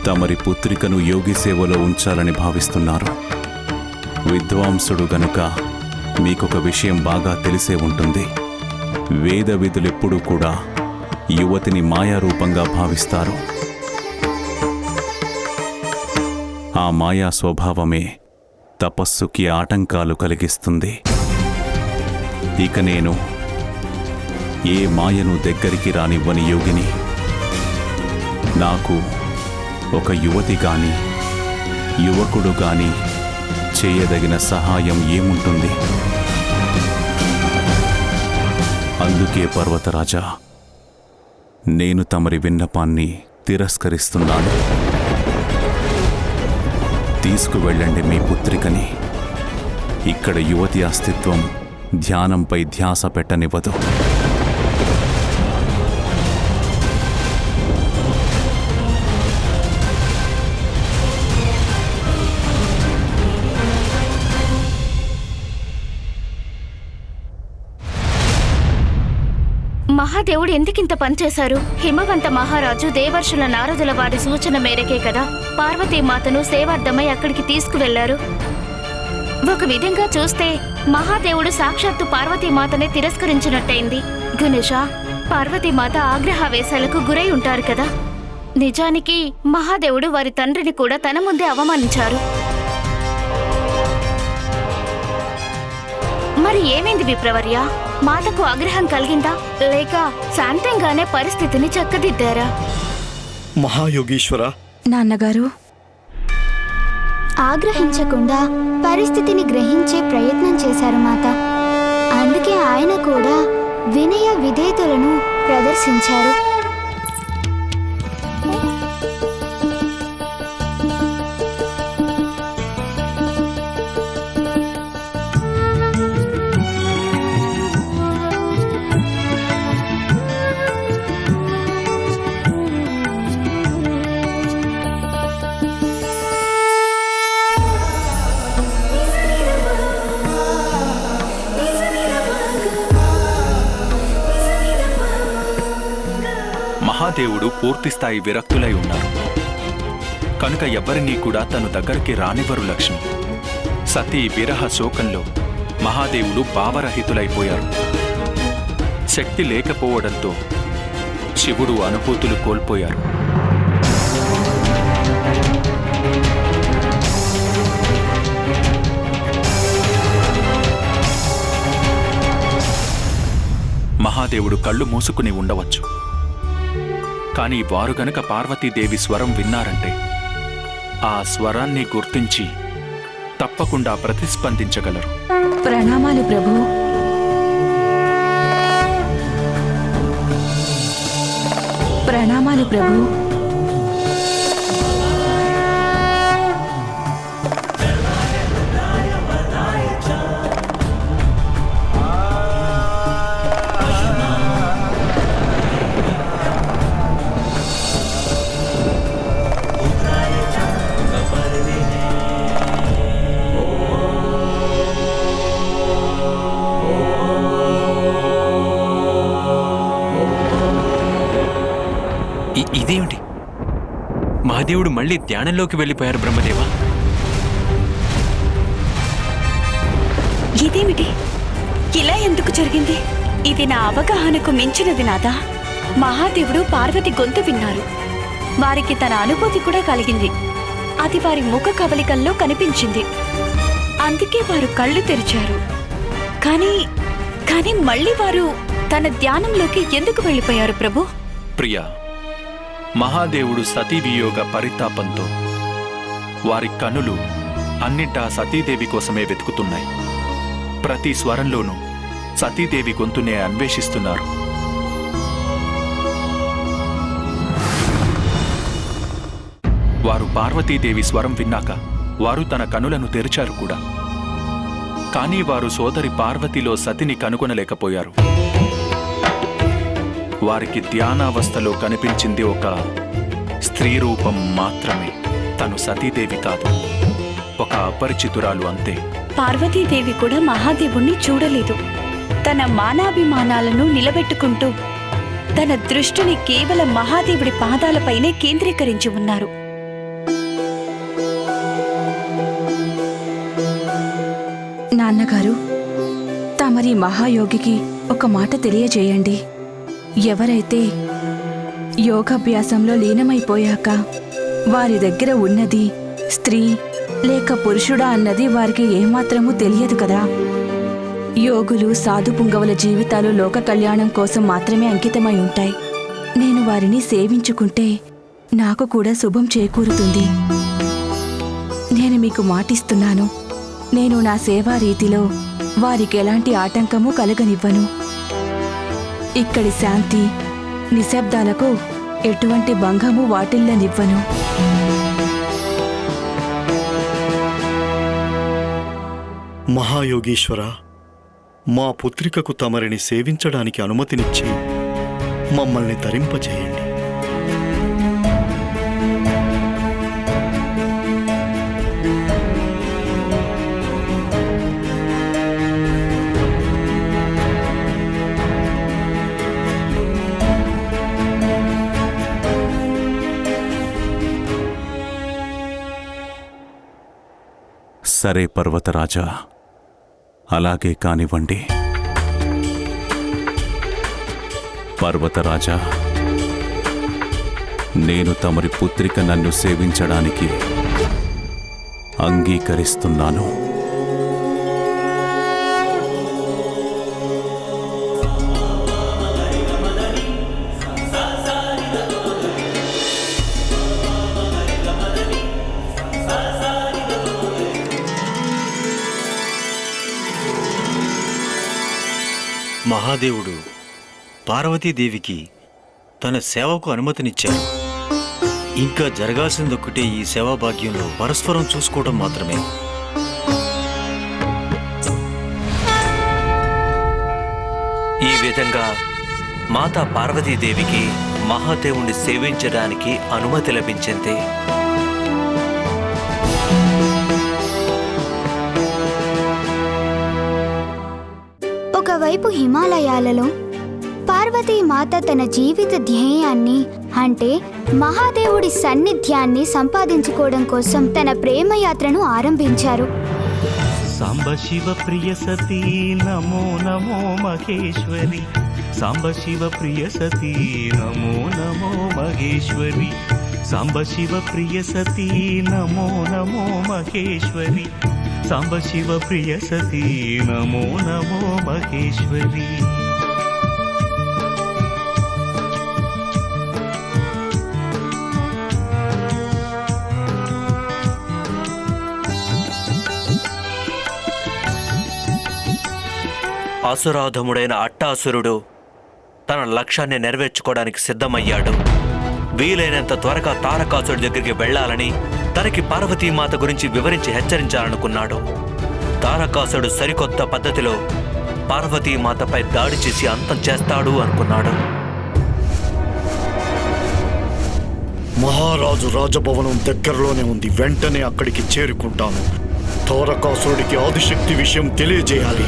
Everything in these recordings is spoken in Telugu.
తమరి పుత్రికను యోగి సేవలో ఉంచాలని భావిస్తున్నారు. విద్వాంసుడు గనుక మీకొక విషయం బాగా తెలిసే ఉంటుంది. వేద విధులెప్పుడూ కూడా యువతిని మాయారూపంగా భావిస్తారు. ఆ మాయా స్వభావమే తపస్సుకి ఆటంకాలు కలిగిస్తుంది. ఇక నేను ఏ మాయను దగ్గరికి రానివ్వని యోగిని. నాకు ఒక యువతి గాని యువకుడు గాని చేయదగిన సహాయం ఏముంటుంది? అందుకే పర్వతరాజా, నేను తమరి విన్నపాన్ని తిరస్కరిస్తున్నాను. తీసుకువెళ్ళండి మీ పుత్రికని. ఇక్కడ యువతి అస్తిత్వం ధ్యానంపై ధ్యాస పెట్టనివ్వదు. మహాదేవుడు ఎందుకింత పనిచేశారు? హిమవంత మహారాజు దేవర్షుల నారదుల వారి సూచన మేరకే కదా పార్వతీమాతను సేవార్థమై అక్కడికి తీసుకువెళ్లారు. ఒక విధంగా చూస్తే మహాదేవుడు సాక్షాత్తు పార్వతీమాతనే తిరస్కరించినట్టయింది. గణేష, పార్వతీమాత ఆగ్రహావేశాలకు గురై ఉంటారు కదా. నిజానికి మహాదేవుడు వారి తండ్రిని కూడా తన ముందే అవమానించారు. మరి ఏమైంది విప్రవర్య? మాతకు ఆగ్రహం కలిగిందా, లేక శాంతంగానే పరిస్థితిని చక్కదిద్దారా? మహాయోగీశ్వర, నాన్నగారు, ఆగ్రహించకుండా పరిస్థితిని గ్రహించే ప్రయత్నం చేశారు మాత. అందుకే ఆయన కూడా వినయ విధేయతలను ప్రదర్శించారు. మహాదేవుడు పూర్తిస్థాయి విరక్తులై ఉన్నారు కనుక ఎవరినీ కూడా తను దగ్గరికి రానివ్వరు లక్ష్మి. సతీ విరహ శోకంలో మహాదేవుడు భావరహితులైపోయారు. శక్తి లేకపోవడంతో శివుడు అనుభూతులు కోల్పోయారు. మహాదేవుడు కళ్ళు మూసుకుని ఉండవచ్చు, కానీ వారు గనక పార్వతీదేవి స్వరం విన్నారంటే ఆ స్వరాన్ని గుర్తించి తప్పకుండా ప్రతిస్పందించగలరు. ప్రణామాలు ప్రభు. ప్రణామాలు ప్రభు. ఇదేమిటి? మహాదేవుడు మళ్ళీ ధ్యానంలోకి వెళ్ళిపోయారు బ్రహ్మదేవా. ఇదేమిటి? ఇలా ఎందుకు జరిగింది? ఇది నా అవగాహనకు మించినది నాదా. మహాదేవుడు పార్వతి గొంతు విన్నారు. వారికి తన అనుభూతి కూడా కలిగింది. అది వారి ముఖ కవలికల్లో కనిపించింది. అందుకే వారు కళ్ళు తెరిచారు. కానీ మళ్ళీ వారు తన ధ్యానంలోకి ఎందుకు వెళ్ళిపోయారు ప్రభు? ప్రియా, మహాదేవుడు సతీవియోగ పరితాపంతో వారి కనులు అన్నింటా సతీదేవి కోసమే వెతుకుతున్నాయి. ప్రతి స్వరంలోనూ సతీదేవి గొంతునే అన్వేషిస్తున్నారు. వారు పార్వతీదేవి స్వరం విన్నాక వారు తన కనులను తెరిచారు కూడా. కానీ వారు సోదరి పార్వతిలో సతిని కనుగొనలేకపోయారు. వారికి ధ్యానావస్థలో కనిపించింది ఒక స్త్రీ రూపం మాత్రమే. తను సతీదేవి కాదు, ఒక అపరిచితురాలు అంతే. పార్వతీదేవి కూడా మహాదేవుణ్ణి చూడలేదు. తన మానాభిమానాలను నిలబెట్టుకుంటూ తన దృష్టిని కేవలం మహాదేవుడి పాదాలపైనే కేంద్రీకరించి ఉన్నారు. మీరీ మహాయోగికి ఒక మాట తెలియజేయండి. ఎవరైతే యోగాభ్యాసంలో లీనమైపోయాక వారి దగ్గర ఉన్నది స్త్రీ లేక పురుషుడా అన్నది వారికి ఏమాత్రమూ తెలియదు కదా. యోగులు సాధు పుంగవుల జీవితాలు లోక కళ్యాణం కోసం మాత్రమే అంకితమై ఉంటాయి. నేను వారిని సేవించుకుంటే నాకు కూడా శుభం చేకూరుతుంది. నేను మీకు మాటిస్తున్నాను, నేను నా సేవా రీతిలో వారికి ఎలాంటి ఆటంకము కలగనివ్వను. ఇక్కడి శాంతి నిశ్శబ్దాలకు ఎటువంటి భంగము వాటిల్లనివ్వను. మహాయోగీశ్వర, మా పుత్రికకు తమరిని సేవించడానికి అనుమతినిచ్చి మమ్మల్ని తరింపచేయండి. సరే పర్వతరాజా, అలాగే కానివ్వండి. పర్వతరాజా, నేను తమరి పుత్రిక నన్ను సేవించడానికి అంగీకరిస్తున్నాను. మహాదేవుడు పార్వతీదేవికి తన సేవకు అనుమతినిచ్చారు. ఇంకా జరగాల్సిందొక్కటే ఈ సేవా భాగ్యంలో పరస్పరం చూసుకోవడం మాత్రమే. ఈ విధంగా మాతా పార్వతీదేవికి మహాదేవుణ్ణి సేవించడానికి అనుమతి లభించింది. ఒకవైపు హిమాలయాలలో పార్వతీమాత తన జీవిత ధ్యేయాన్ని అంటే మహాదేవుడి సన్నిధ్యాన్ని సంపాదించుకోవడం కోసం తన ప్రేమయాత్రను ఆరంభించారు. సాంబ శివ ప్రియ సతీ నమో నమో మహేశ్వరి, సాంబ శివ ప్రియ సతీ నమో నమో మహేశ్వరి, సాంబ శివ ప్రియ సతీ నమో నమో మహేశ్వరి, సాంబ శివ ప్రియ సతీ నమో నమో మహేశ్వరి. అసురాధముడైన అట్టాసురుడు తన లక్ష్యాన్ని నెరవేర్చుకోవడానికి సిద్ధమయ్యాడు. వీలైనంత త్వరగా తారకాసుడి దగ్గరికి వెళ్లాలని తనకి పార్వతీమాత గురించి వివరించి హెచ్చరించాలనుకున్నాడు. తారకాసుడు సరికొత్త పద్ధతిలో పార్వతీమాతపై దాడి చేసి అంతం చేస్తాడు అనుకున్నాడు. మహారాజు రాజభవనం దగ్గరలోనే ఉంది. వెంటనే అక్కడికి చేరుకుంటాను. తారకాసురుడికి ఆదిశక్తి విషయం తెలియజేయాలి.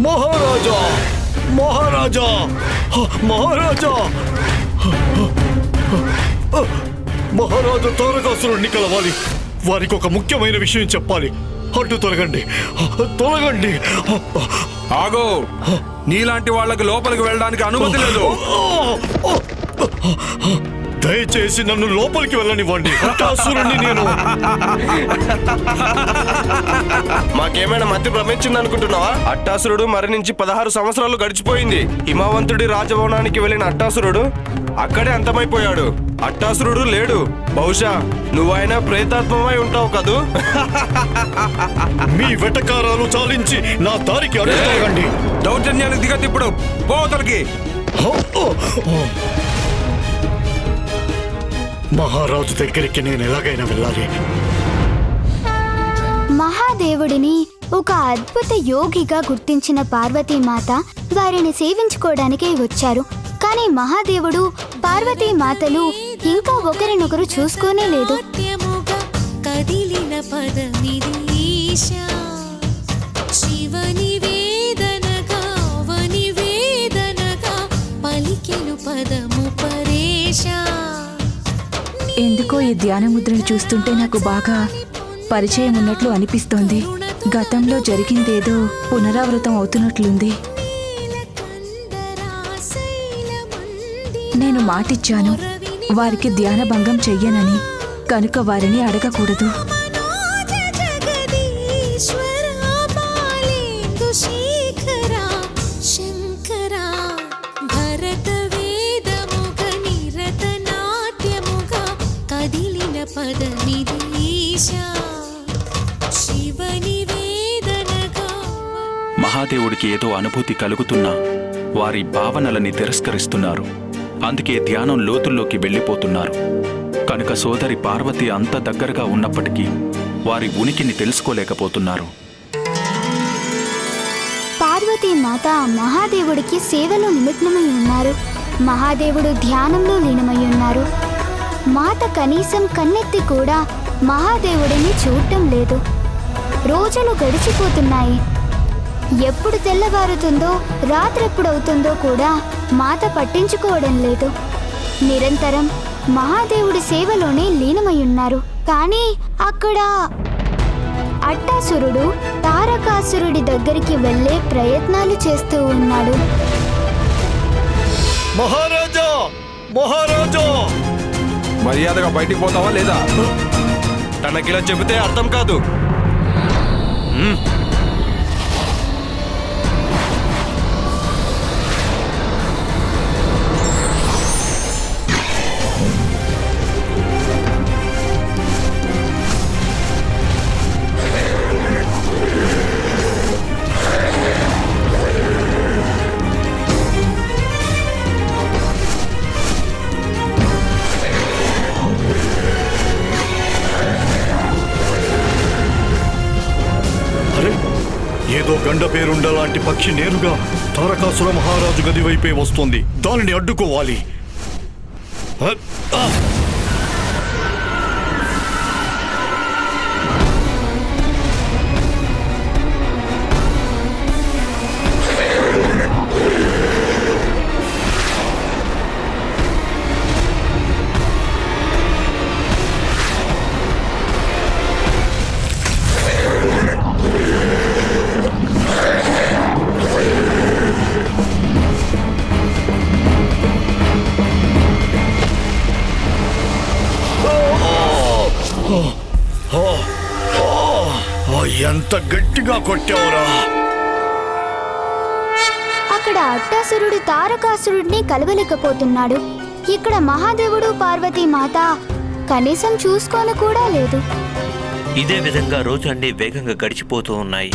మహారాజా, మహారాజా, మహారాజా, మహారాజా తారకాసురుడిని కలవాలి. వారికి ఒక ముఖ్యమైన విషయం చెప్పాలి. అడ్డు తొలగండి, తొలగండి. ఆగో, నీలాంటి వాళ్ళకి లోపలికి వెళ్ళడానికి అనుమతి లేదు. దయచేసి నన్ను లోపలికి వెళ్ళనివ్వండి. అట్టాసురుడిని నేను. మాకేమైనా మధ్య భ్రమించింది అనుకుంటున్నావా? అట్టాసురుడు మరణించి 16 సంవత్సరాలు గడిచిపోయింది. హిమవంతుడి రాజభవనానికి వెళ్ళిన అట్టాసురుడు అక్కడే అంతమైపోయాడు. అట్టాసురుడు లేడు. బహుశా నువ్వైనా ప్రేతాత్మమై ఉంటావు కదూ. మీ వెటకారాలు చాలించి నా దారికి అడ్డుతొలగండి. దౌర్జన్యానికి దిగద్దు ఇప్పుడు. పోతలకి. మహారాజు దగ్గరికి నేను ఎలాగైనా వెళ్ళాలి. మహాదేవుడిని ఒక అద్భుత యోగిగా గుర్తించిన పార్వతీమాత వారిని సేవించుకోవడానికే వచ్చారు. కానీ మహాదేవుడు పార్వతీ మాతలు ఇంకా ఒకరినొకరు చూసుకోనే లేదు. కదిలిన పదమిదీశా శివని వేదనగా వని వేదనగా పలికెను పదము పరేశా. ఎందుకో ఈ ధ్యాన ముద్రను చూస్తుంటే నాకు బాగా పరిచయం ఉన్నట్లు అనిపిస్తోంది. గతంలో జరిగిందేదో పునరావృతం అవుతున్నట్లుంది. నేను మాటిచ్చాను వారికి ధ్యాన భంగం చెయ్యనని, కనుక వారిని అడగకూడదు. మహాదేవుడికి ఏదో అనుభూతి కలుగుతున్నా వారి భావనలని తిరస్కరిస్తున్నారు. అందుకే ధ్యానం లోతుల్లోకి వెళ్ళిపోతున్నారు. కనుక సోదరి పార్వతి అంత దగ్గరగా ఉన్నప్పటికీ వారి ఉనికిని తెలుసుకోలేకపోతున్నారు. పార్వతీ మాత మహాదేవుడికి సేవలో నిమగ్నమై ఉన్నారు. మహాదేవుడు ధ్యానంలో లీనమై ఉన్నారు. మాత కనీసం కన్నెత్తి కూడా మహాదేవుడిని చూడటం లేదు. రోజులు గడిచిపోతున్నాయి. ఎప్పుడు తెల్లవారుతుందో రాత్రెప్పుడవుతుందో కూడా మాత పట్టించుకోవడం లేదు. నిరంతరం మహాదేవుడి సేవలోనే లీనమై ఉన్నారు. కానీ అక్కడ అట్టాసురుడు తారకాసురుడి దగ్గరికి వెళ్ళే ప్రయత్నాలు చేస్తూ ఉన్నాడు. మహారాజా, మహారాజా, మర్యాదగా బయటికి పోతావా లేదా? తనకిలా చెబితే అర్థం కాదు. ఏదో గండ పేరుండ లాంటి పక్షి నేరుగా తారకాసుర మహారాజు గది వైపే వస్తుంది. దానిని అడ్డుకోవాలి. ఎంత గట్టిగా కొట్టావురా! అక్కడ అట్టాసురుడు తారకాసురుడిని కలవలేకపోతున్నాడు. ఇక్కడ మహాదేవుడు పార్వతీ మాత కనీసం చూసుకోను కూడా లేదు. ఇదే విధంగా రోజులన్నీ వేగంగా గడిచిపోతూ ఉన్నాయి.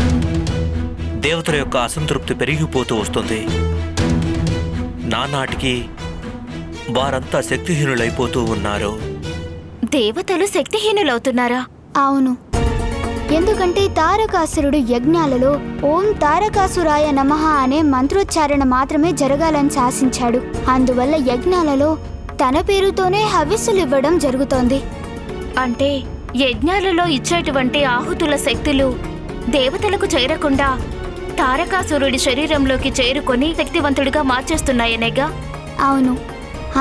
దేవతల యొక్క అసంతృప్తి పెరిగిపోతూ వస్తుంది. నానాటికి వారంతా శక్తిహీనులైపోతూ ఉన్నారు. దేవతలు శక్తిహీనులవుతున్నారా? అవును, ఎందుకంటే తారకాసురుడు యజ్ఞాలలో ఓం తారకాసురాయ నమః అనే మంత్రోచ్చారణ మాత్రమే జరగాలని శాసించాడు. అందువల్ల యజ్ఞాలలో తన పేరుతోనే హవిస్సులివ్వడం జరుగుతోంది. అంటే యజ్ఞాలలో ఇచ్చేటువంటి ఆహుతుల శక్తులు దేవతలకు చేరకుండా తారకాసురుడి శరీరంలోకి చేరుకొని శక్తివంతుడిగా మార్చేస్తున్నాయనేగా? అవును,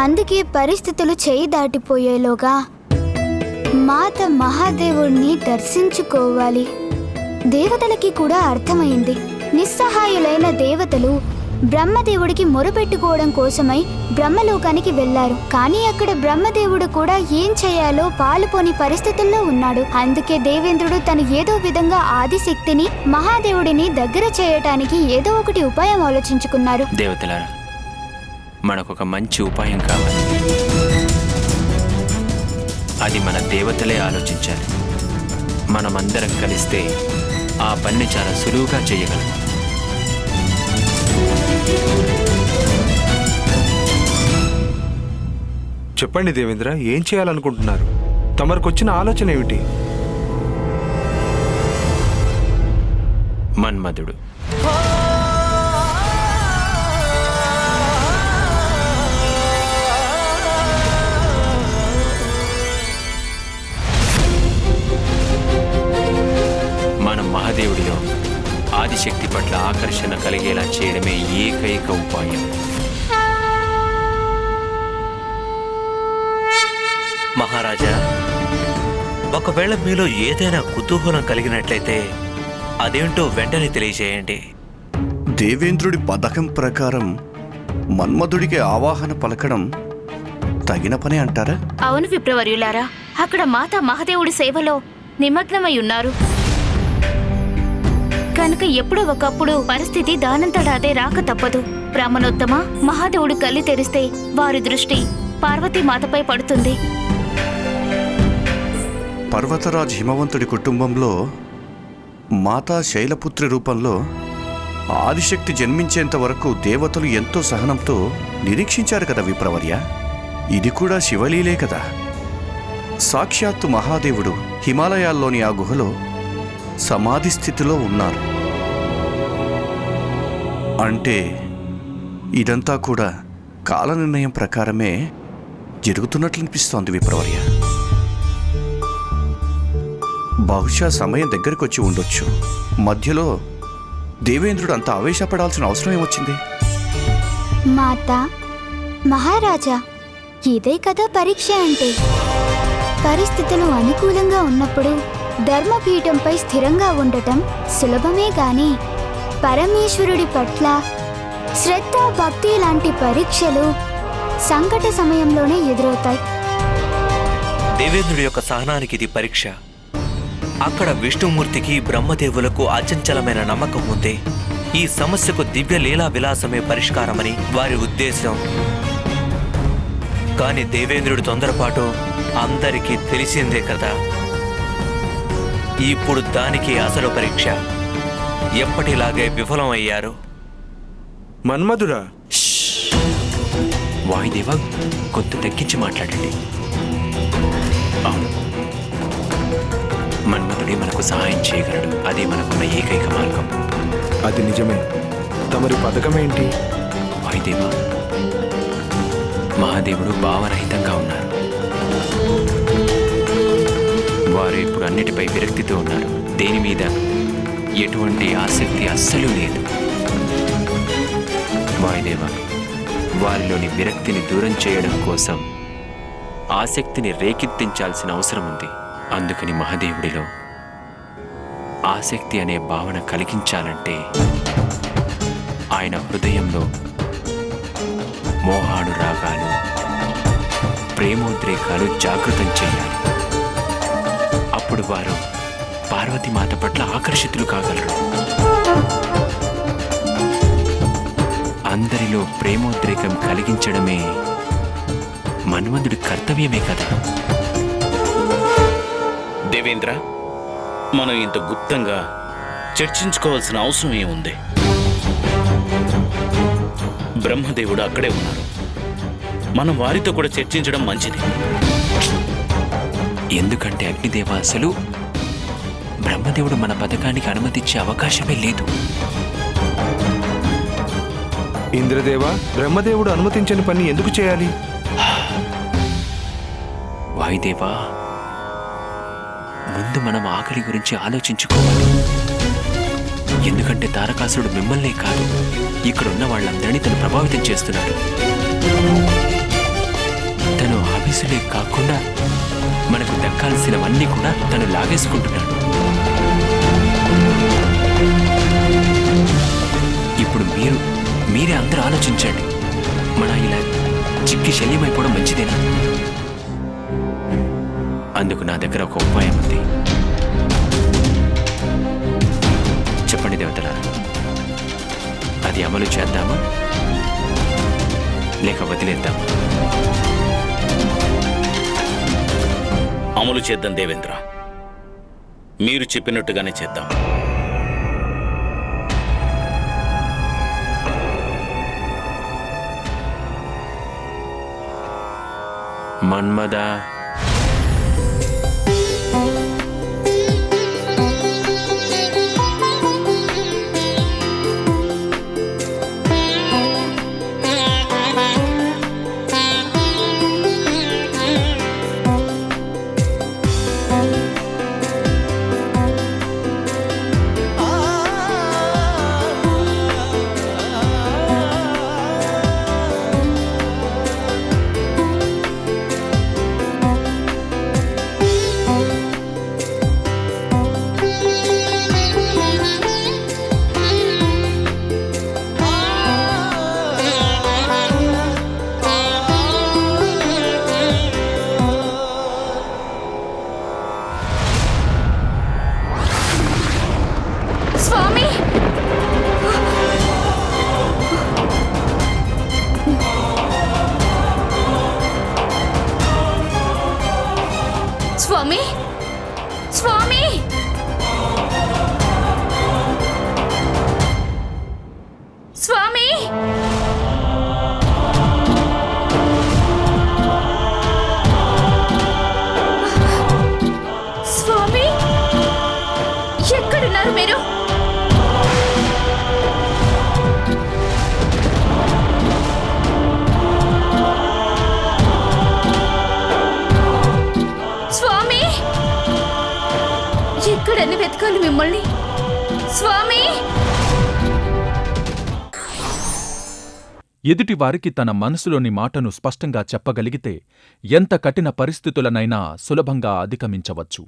అందుకే పరిస్థితులు చేయి దాటిపోయేలోగా మాత మహాదేవుడిని దర్శించుకోవాలి. దేవతలకి కూడా అర్థమైంది. నిస్సహాయులైన దేవతలు బ్రహ్మదేవుడికి మొరపెట్టుకోవడం కోసమై బ్రహ్మలోకానికి వెళ్లారు. కానీ అక్కడ బ్రహ్మదేవుడు కూడా ఏం చేయాలో పాలుపోని పరిస్థితుల్లో ఉన్నాడు. అందుకే దేవేంద్రుడు తను ఏదో విధంగా ఆదిశక్తిని మహాదేవుడిని దగ్గర చేయటానికి ఏదో ఒకటి ఉపాయం ఆలోచించుకున్నారు. దేవతలారా, మనకొక మంచి ఉపాయం కావాలి. అది మన దేవతలే ఆలోచించాలి. మనమందరం కలిస్తే ఆ పని చాలా సులువుగా చేయగలం. చెప్పండి దేవేంద్ర, ఏం చేయాలనుకుంటున్నారు? తమరికొచ్చిన ఆలోచన ఏమిటి? మన్మధుడు ఆకర్షణ కలిగేలా చేయడమే ఏకైక ఉపాయం. మహారాజా, ఒకవేళ మీలో ఏదైనా కుతూహలం కలిగినట్లయితే అదేంటో వెంటనే తెలియజేయండి. దేవేంద్రుడి పథకం ప్రకారం మన్మధుడికి ఆవాహన పలకడం తగిన పని అంటారా? అవును విప్రవర్యులారా, అక్కడ మాతా మహాదేవుడి సేవలో నిమగ్నమై ఉన్నారు కనుక ఎప్పుడో ఒకప్పుడు పరిస్థితి దానంతట అదే రాక తప్పదు. బ్రాహ్మణోత్తమ, మహాదేవుడు కళ్ళు తెరిస్తే వారి దృష్టి పార్వతీమాతపై పడుతుంది. పర్వతరాజ్ హిమవంతుడి కుటుంబంలో మాతా శైలపుత్రి రూపంలో ఆదిశక్తి జన్మించేంత వరకు దేవతలు ఎంతో సహనంతో నిరీక్షించారు కదా విప్రవర్య. ఇది కూడా శివలీలే కదా. సాక్షాత్తు మహాదేవుడు హిమాలయాల్లోని ఆ గుహలో సమాధి స్థితిలో ఉన్నారు అంటే ఇదంతా కూడా కాల నిర్ణయం ప్రకారమే జరుగుతున్నట్లనిపిస్తోంది విప్రవర్య. బహుశా సమయం దగ్గరకొచ్చి ఉండొచ్చు. మధ్యలో దేవేంద్రుడు అంత ఆవేశపడాల్సిన అవసరం ఏమొచ్చింది? మాతా మహారాజా, ఇదే కదా పరీక్ష అంటే. పరిస్థితులు అనుకూలంగా ఉన్నప్పుడు ధర్మపీఠంపై స్థిరంగా ఉండటం సులభమే గాని పరమేశ్వరుడి పట్ల శ్రద్ధ, భక్తి లాంటి పరీక్షలు సంకట సమయంలోనే ఎదురవుతాయి. దేవేంద్రుడి యొక్క సహనానికి ఇది పరీక్ష. అక్కడ విష్ణుమూర్తికి బ్రహ్మదేవులకు అచంచలమైన నమ్మకం ఉంది. ఈ సమస్యకు దివ్య లీలా విలాసమే పరిష్కారమని వారి ఉద్దేశం. కానీ దేవేంద్రుడి తొందరపాటు అందరికీ తెలిసిందే కదా. ఇప్పుడు దానికి అసలు పరీక్ష. ఎప్పటిలాగే విఫలం అయ్యారు. మన్మధుడా, వాయుదేవ, కొంత తగ్గించి మాట్లాడండి. అవును, మన్మధుడే మనకు సహాయం చేయగలడు. అదే మనకున్న ఏకైక మార్గం. అది నిజమే. తమరి పథకమేంటి? వాయుదేవ, మహాదేవుడు భావరహితంగా ఉన్నారు. వారు ఇప్పుడు అన్నిటిపై విరక్తితో ఉన్నారు. దేని మీద ఎటువంటి ఆసక్తి అస్సలు లేదు. వాయుదేవ, వారిలోని విరక్తిని దూరం చేయడం కోసం ఆసక్తిని రేకెత్తించాల్సిన అవసరం ఉంది. అందుకని మహాదేవుడిలో ఆసక్తి అనే భావన కలిగించాలంటే ఆయన హృదయంలో మోహానురాగాలు, ప్రేమోద్రేకాలు జాగృతం చేయాలి. అప్పుడు వారు పార్వతీమాత పట్ల ఆకర్షితులు కాగలరు. అందరిలో ప్రేమోద్రేకం కలిగించడమే మన్మధుడి కర్తవ్యమే కదా. దేవేంద్ర, మనం ఇంత గుప్తంగా చర్చించుకోవాల్సిన అవసరం ఏముంది? బ్రహ్మదేవుడు అక్కడే ఉన్నారు. మనం వారితో కూడా చర్చించడం మంచిది. ఎందుకంటే అగ్నిదేవ, అసలు బ్రహ్మదేవుడు మన పథకానికి అనుమతించే అవకాశమే లేదు. ఇంద్రదేవ, బ్రహ్మదేవుడు అనుమతించని పని ఎందుకు చేయాలి? వాయుదేవా, ముందు మనం ఆకలి గురించి ఆలోచించుకోవాలి. ఎందుకంటే తారకాసురుడు మిమ్మల్నే కాదు, ఇక్కడున్న వాళ్ళందరినీ తను ప్రభావితం చేస్తున్నాడు. తను ఆఫీసులే కాకుండా మనకు దక్కాల్సినవన్నీ కూడా తను లాగేసుకుంటున్నాడు. ఇప్పుడు మీరే అందరూ ఆలోచించండి. మన ఇలా చిక్కి శల్యమైపోవడం మంచిదేనా? అందుకు నా దగ్గర ఒక ఉపాయం ఉంది. చెప్పండి దేవతలారా, అది అమలు చేద్దామా లేక వదిలేద్దామా? అమలు చేద్దాం దేవేంద్ర. మీరు చెప్పినట్టుగానే చేద్దాం. మన్మద, స్వామి స్వామి స్వామి స్వామి ఎక్కడున్నారు మీరు? స్వామి ఎక్కడని వెతకాలి మిమ్మల్ని? స్వామి ఎదుటివారికి తన మనసులోని మాటను స్పష్టంగా చెప్పగలిగితే ఎంత కఠిన పరిస్థితులనైనా సులభంగా అధిగమించవచ్చు.